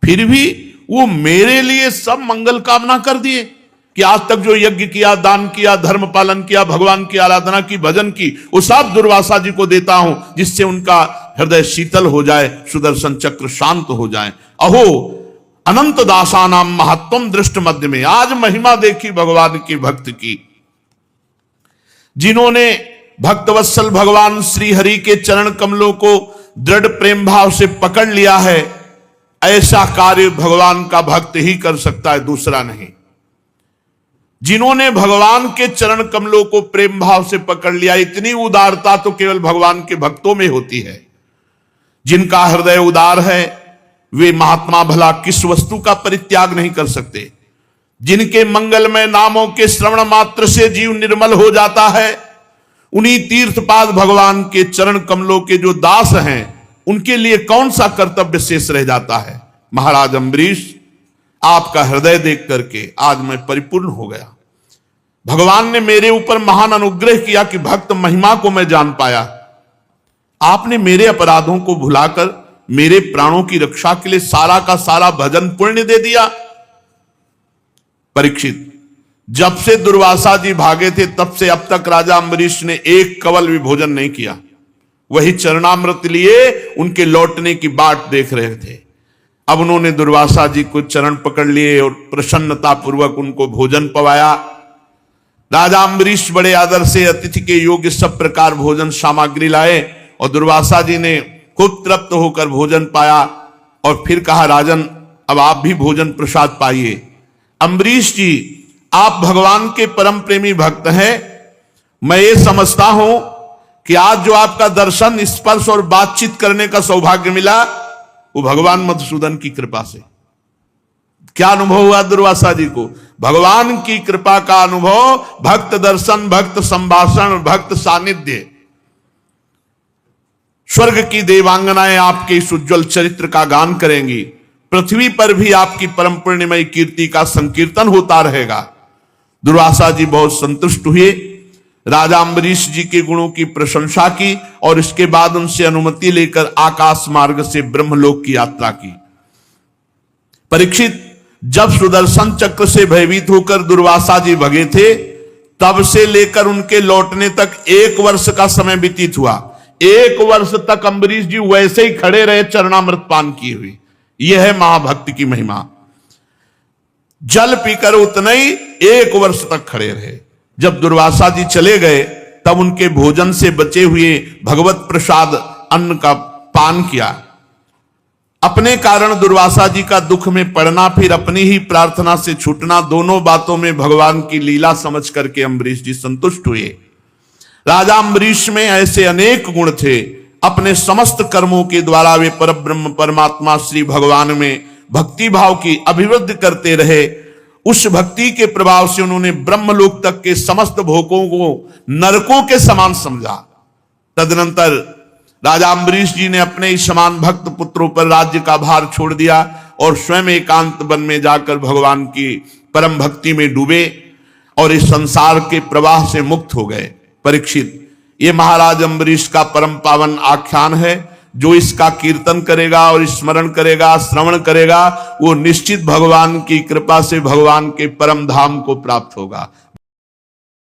फिर भी वो मेरे लिए सब मंगल कामना कर दिए कि आज तक जो यज्ञ किया, दान किया, धर्म पालन किया, भगवान की आराधना की, भजन की, वो सब दुर्वासा जी को देता हूं, जिससे उनका हृदय शीतल हो जाए, सुदर्शन चक्र शांत हो जाए। अहो अनंत दासानाम महत्वम दृष्ट मध्य में। आज महिमा देखी भगवान की भक्त की, जिन्होंने भक्तवत्सल भगवान श्री हरि के चरण कमलों को दृढ़ प्रेम भाव से पकड़ लिया है। ऐसा कार्य भगवान का भक्त ही कर सकता है, दूसरा नहीं। जिन्होंने भगवान के चरण कमलों को प्रेम भाव से पकड़ लिया, इतनी उदारता तो केवल भगवान के भक्तों में होती है। जिनका हृदय उदार है वे महात्मा भला किस वस्तु का परित्याग नहीं कर सकते। जिनके मंगलमय नामों के श्रवण मात्र से जीव निर्मल हो जाता है, उन्हीं तीर्थपाद भगवान के चरण कमलों के जो दास हैं, उनके लिए कौन सा कर्तव्य शेष रह जाता है। महाराज अम्बरीश, आपका हृदय देख करके आज मैं परिपूर्ण हो गया। भगवान ने मेरे ऊपर महान अनुग्रह किया कि भक्त महिमा को मैं जान पाया। आपने मेरे अपराधों को भुलाकर मेरे प्राणों की रक्षा के लिए सारा का सारा भजन पुण्य दे दिया। परीक्षित, जब से दुर्वासा जी भागे थे तब से अब तक राजा अम्बरीश ने एक कवल भी भोजन नहीं किया। वही चरणामृत लिए उनके लौटने की बाट देख रहे थे। अब उन्होंने दुर्वासा जी को चरण पकड़ लिए और प्रसन्नता पूर्वक उनको भोजन पवाया। राजा अम्बरीश बड़े आदर से अतिथि के योग्य सब प्रकार भोजन सामग्री लाए और दुर्वासा जी ने खूब तृप्त होकर भोजन पाया और फिर कहा, राजन अब आप भी भोजन प्रसाद पाइए। अम्बरीश जी, आप भगवान के परम प्रेमी भक्त हैं। मैं ये समझता हूं कि आज जो आपका दर्शन, स्पर्श और बातचीत करने का सौभाग्य मिला वो भगवान मधुसूदन की कृपा से। क्या अनुभव हुआ दुर्वासा जी को? भगवान की कृपा का अनुभव, भक्त दर्शन, भक्त संभाषण, भक्त सानिध्य। स्वर्ग की देवांगनाएं आपके इस उज्ज्वल चरित्र का गान करेंगी। पृथ्वी पर भी आपकी परम पुण्यमयी कीर्ति का संकीर्तन होता रहेगा। दुर्वासा जी बहुत संतुष्ट हुए, राजा अम्बरीश जी के गुणों की प्रशंसा की और इसके बाद उनसे अनुमति लेकर आकाश मार्ग से ब्रह्मलोक की यात्रा की। परीक्षित, जब सुदर्शन चक्र से भयभीत होकर दुर्वासा जी भगे थे, तब से लेकर उनके लौटने तक 1 वर्ष का समय व्यतीत हुआ। 1 वर्ष तक अम्बरीश जी वैसे ही खड़े रहे, चरणामृत पान किए हुए। यह है महाभक्ति की महिमा। जल पीकर उतने ही 1 वर्ष तक खड़े रहे। जब दुर्वासा जी चले गए तब उनके भोजन से बचे हुए भगवत प्रसाद अन्न का पान किया। अपने कारण दुर्वासा जी का दुख में पड़ना, फिर अपनी ही प्रार्थना से छूटना, दोनों बातों में भगवान की लीला समझ करके अम्बरीश जी संतुष्ट हुए। राजा अम्बरीश में ऐसे अनेक गुण थे। अपने समस्त कर्मों के द्वारा वे परब्रह्म परमात्मा श्री भगवान में भक्ति भाव की अभिवृद्धि करते रहे। उस भक्ति के प्रभाव से उन्होंने ब्रह्मलोक तक के समस्त भोगों को नरकों के समान समझा। तदनंतर राजा अम्बरीश जी ने अपने ही समान भक्त पुत्रों पर राज्य का भार छोड़ दिया और स्वयं एकांत वन में जाकर भगवान की परम भक्ति में डूबे और इस संसार के प्रवाह से मुक्त हो गए। परीक्षित, ये महाराज अम्बरीश का परम पावन आख्यान है। जो इसका कीर्तन करेगा और स्मरण करेगा, श्रवण करेगा, वो निश्चित भगवान की कृपा से भगवान के परम धाम को प्राप्त होगा।